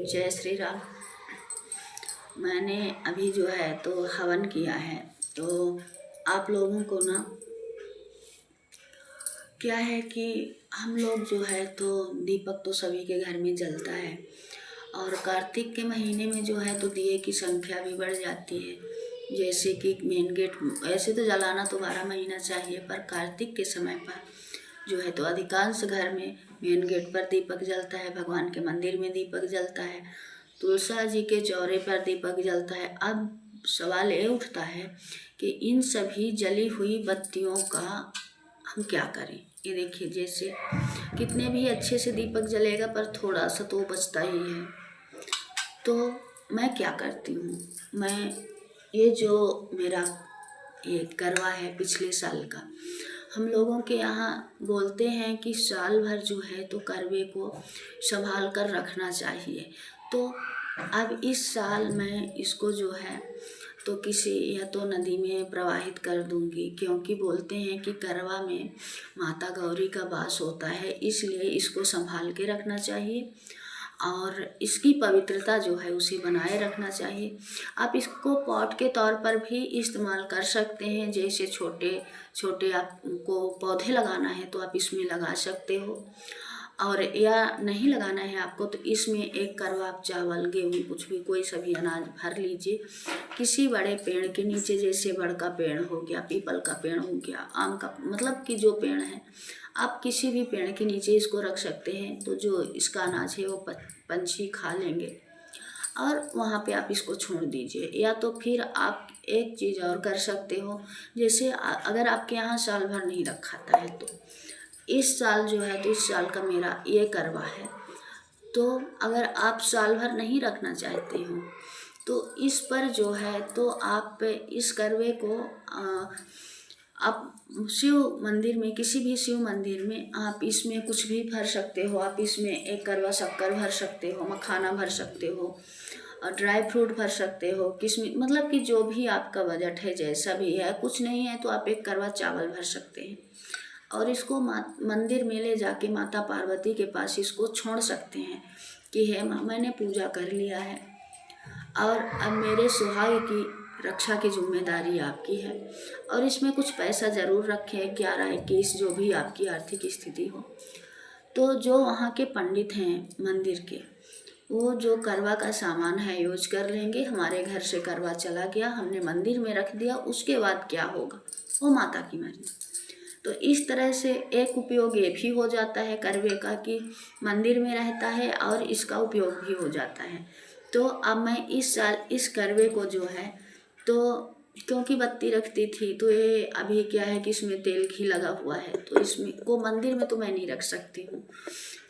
जय श्री राम। मैंने अभी जो है तो हवन किया है। तो आप लोगों को ना क्या है कि हम लोग जो है तो दीपक तो सभी के घर में जलता है, और कार्तिक के महीने में जो है तो दिए की संख्या भी बढ़ जाती है। जैसे कि मेन गेट, ऐसे तो जलाना तो 12 महीना चाहिए, पर कार्तिक के समय पर जो है तो अधिकांश घर में मेन गेट पर दीपक जलता है, भगवान के मंदिर में दीपक जलता है, तुलसा जी के चौरे पर दीपक जलता है। अब सवाल ये उठता है कि इन सभी जली हुई बत्तियों का हम क्या करें। ये देखिए, जैसे कितने भी अच्छे से दीपक जलेगा पर थोड़ा सा तो बचता ही है। तो मैं क्या करती हूँ, मैं ये जो मेरा ये करवा है पिछले साल का, हम लोगों के यहाँ बोलते हैं कि साल भर जो है तो करवे को संभाल कर रखना चाहिए। तो अब इस साल मैं इसको जो है तो किसी या तो नदी में प्रवाहित कर दूंगी, क्योंकि बोलते हैं कि करवा में माता गौरी का वास होता है, इसलिए इसको संभाल के रखना चाहिए और इसकी पवित्रता जो है उसे बनाए रखना चाहिए। आप इसको पॉट के तौर पर भी इस्तेमाल कर सकते हैं, जैसे छोटे छोटे आपको पौधे लगाना है तो आप इसमें लगा सकते हो, और या नहीं लगाना है आपको तो इसमें एक करवा आप चावल गेहूँ कुछ भी कोई सा भी अनाज भर लीजिए किसी बड़े पेड़ के नीचे। जैसे बड़ का पेड़ हो गया, पीपल का पेड़ हो गया, आम का, मतलब कि जो पेड़ है आप किसी भी पेड़ के नीचे इसको रख सकते हैं। तो जो इसका अनाज है वो पंछी खा लेंगे और वहाँ पे आप इसको छोड़ दीजिए। या तो फिर आप एक चीज़ और कर सकते हो, जैसे अगर आपके यहाँ साल भर नहीं रखाता है तो इस साल जो है तो इस साल का मेरा ये करवा है। तो अगर आप साल भर नहीं रखना चाहते हो तो इस पर जो है तो आप इस करवे को आप शिव मंदिर में, किसी भी शिव मंदिर में आप इसमें कुछ भी भर सकते हो। आप इसमें एक करवा शक्कर भर सकते हो, मखाना भर सकते हो, और ड्राई फ्रूट भर सकते हो, किशमिश, मतलब कि जो भी आपका बजट है, जैसा भी है। कुछ नहीं है तो आप एक करवा चावल भर सकते हैं और इसको मंदिर में ले जाके माता पार्वती के पास इसको छोड़ सकते हैं कि हे माँ, मैंने पूजा कर लिया है और अब मेरे सुहाग की रक्षा की जिम्मेदारी आपकी है। और इसमें कुछ पैसा ज़रूर रखें, 11-21, जो भी आपकी आर्थिक स्थिति हो। तो जो वहाँ के पंडित हैं मंदिर के, वो जो करवा का सामान है यूज कर लेंगे। हमारे घर से करवा चला गया, हमने मंदिर में रख दिया, उसके बाद क्या होगा वो माता की मर्जी। तो इस तरह से एक उपयोग ये भी हो जाता है करवे का कि मंदिर में रहता है और इसका उपयोग भी हो जाता है। तो अब मैं इस साल इस करवे को जो है तो क्योंकि बत्ती रखती थी तो ये अभी क्या है कि इसमें तेल घी लगा हुआ है, तो इसमें को मंदिर में तो मैं नहीं रख सकती हूँ।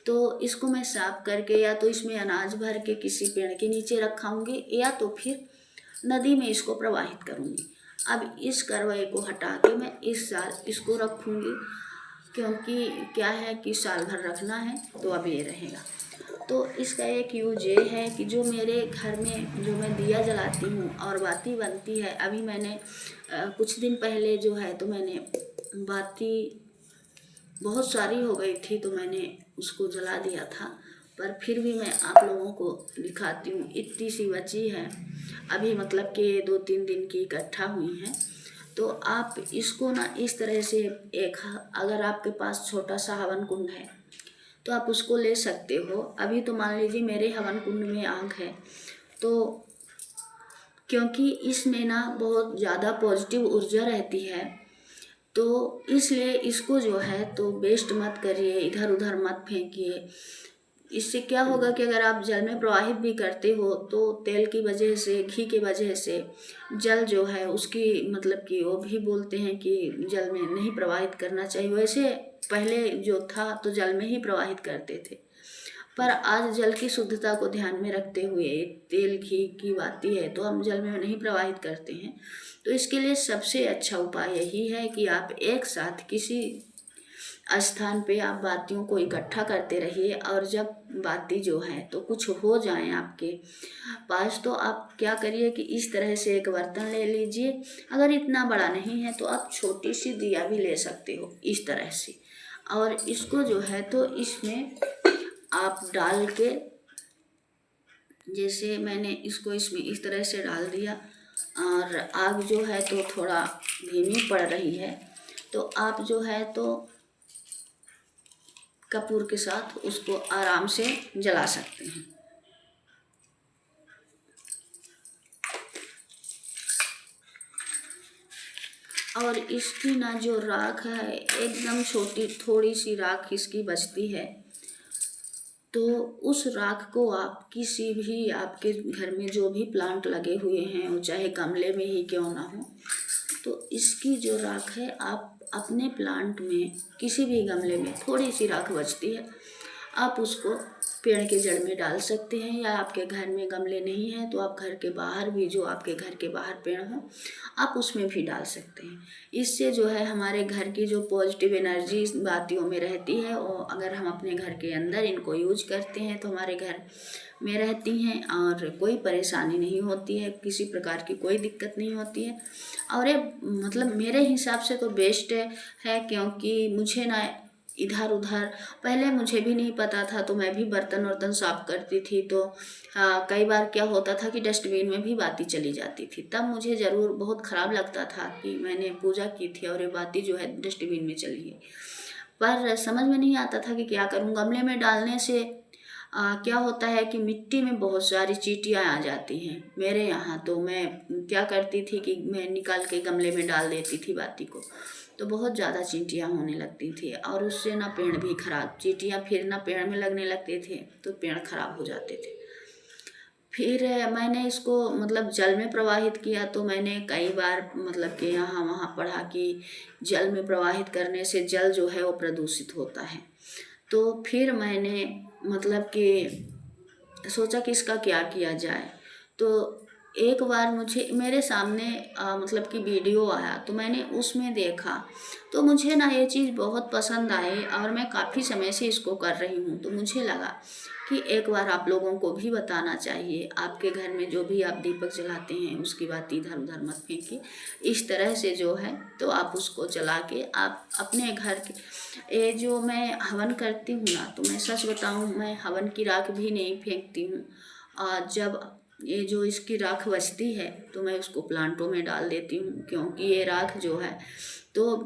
तो इसको मैं साफ करके या तो इसमें अनाज भर के किसी पेड़ के नीचे रखाऊंगी या तो फिर नदी में इसको प्रवाहित करूंगी। अब इस करवाए को हटा के मैं इस साल इसको रखूंगी, क्योंकि क्या है कि साल भर रखना है तो अब ये रहेगा। तो इसका एक यूज ये है कि जो मेरे घर में जो मैं दिया जलाती हूँ और बाती बनती है, अभी मैंने कुछ दिन पहले जो है तो मैंने बाती बहुत सारी हो गई थी तो मैंने उसको जला दिया था, पर फिर भी मैं आप लोगों को दिखाती हूँ। इतनी सी बची है अभी, मतलब कि 2-3 दिन की इकट्ठा हुई हैं। तो आप इसको ना इस तरह से एक, अगर आपके पास छोटा सा हवन कुंड है तो आप उसको ले सकते हो। अभी तो मान लीजिए मेरे हवन कुंड में आग है, तो क्योंकि इसमें ना बहुत ज़्यादा पॉजिटिव ऊर्जा रहती है, तो इसलिए इसको जो है तो वेस्ट मत करिए, इधर उधर मत फेंकिए। इससे क्या होगा कि अगर आप जल में प्रवाहित भी करते हो तो तेल की वजह से, घी की वजह से जल जो है उसकी, मतलब कि वो भी बोलते हैं कि जल में नहीं प्रवाहित करना चाहिए। वैसे पहले जो था तो जल में ही प्रवाहित करते थे, पर आज जल की शुद्धता को ध्यान में रखते हुए तेल घी की बाती है तो हम जल में नहीं प्रवाहित करते हैं। तो इसके लिए सबसे अच्छा उपाय यही है कि आप एक साथ किसी स्थान पे आप बातियों को इकट्ठा करते रहिए, और जब बाती जो है तो कुछ हो जाए आपके पास तो आप क्या करिए कि इस तरह से एक बर्तन ले लीजिए। अगर इतना बड़ा नहीं है तो आप छोटी सी दिया भी ले सकते हो इस तरह से, और इसको जो है तो इसमें आप डाल के जैसे मैंने इसको इसमें इस तरह से डाल दिया और आग जो है तो थोड़ा धीमी पड़ रही है, तो आप जो है तो कपूर के साथ उसको आराम से जला सकते हैं। और इसकी ना जो राख है एकदम छोटी, थोड़ी सी राख इसकी बचती है, तो उस राख को आप किसी भी आपके घर में जो भी प्लांट लगे हुए हैं, वो चाहे गमले में ही क्यों ना हो, तो इसकी जो राख है आप अपने प्लांट में किसी भी गमले में, थोड़ी सी राख बचती है, आप उसको पेड़ के जड़ में डाल सकते हैं। या आपके घर में गमले नहीं हैं तो आप घर के बाहर भी, जो आपके घर के बाहर पेड़ हो, आप उसमें भी डाल सकते हैं। इससे जो है हमारे घर की जो पॉजिटिव एनर्जी बातियों में रहती है, और अगर हम अपने घर के अंदर इनको यूज करते हैं तो हमारे घर में रहती हैं और कोई परेशानी नहीं होती है, किसी प्रकार की कोई दिक्कत नहीं होती है। और ये मतलब मेरे हिसाब से तो बेस्ट है, क्योंकि मुझे ना इधर उधर, पहले मुझे भी नहीं पता था तो मैं भी बर्तन वर्तन साफ करती थी, तो कई बार क्या होता था कि डस्टबिन में भी बाती चली जाती थी, तब मुझे ज़रूर बहुत ख़राब लगता था कि मैंने पूजा की थी और ये बाती जो है डस्टबिन में चली गई। पर समझ में नहीं आता था कि क्या करूँ। गमले में डालने से क्या होता है कि मिट्टी में बहुत सारी चींटियाँ आ जाती हैं मेरे यहाँ, तो मैं क्या करती थी कि मैं निकाल के गमले में डाल देती थी बाती को, तो बहुत ज़्यादा चींटियाँ होने लगती थी और उससे ना पेड़ भी खराब, चींटियाँ फिर ना पेड़ में लगने लगते थे तो पेड़ खराब हो जाते थे। फिर मैंने इसको मतलब जल में प्रवाहित किया, तो मैंने कई बार मतलब कि यहाँ वहाँ पढ़ा कि जल में प्रवाहित करने से जल जो है वो प्रदूषित होता है। तो फिर मैंने मतलब कि सोचा कि इसका क्या किया जाए। तो एक बार मुझे मेरे सामने मतलब कि वीडियो आया, तो मैंने उसमें देखा, तो मुझे ना ये चीज़ बहुत पसंद आई और मैं काफ़ी समय से इसको कर रही हूँ। तो मुझे लगा कि एक बार आप लोगों को भी बताना चाहिए, आपके घर में जो भी आप दीपक जलाते हैं उसकी बात इधर उधर मत फेंकिए, इस तरह से जो है तो आप उसको जला के आप अपने घर के, ये जो मैं हवन करती हूँ ना, तो मैं सच बताऊँ, मैं हवन की राख भी नहीं फेंकती हूँ। और जब ये जो इसकी राख बचती है तो मैं उसको प्लांटों में डाल देती हूँ, क्योंकि ये राख जो है तो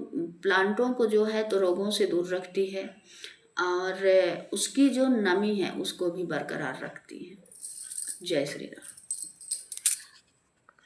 प्लांटों को जो है तो रोगों से दूर रखती है और उसकी जो नमी है उसको भी बरकरार रखती है। जय श्री राम।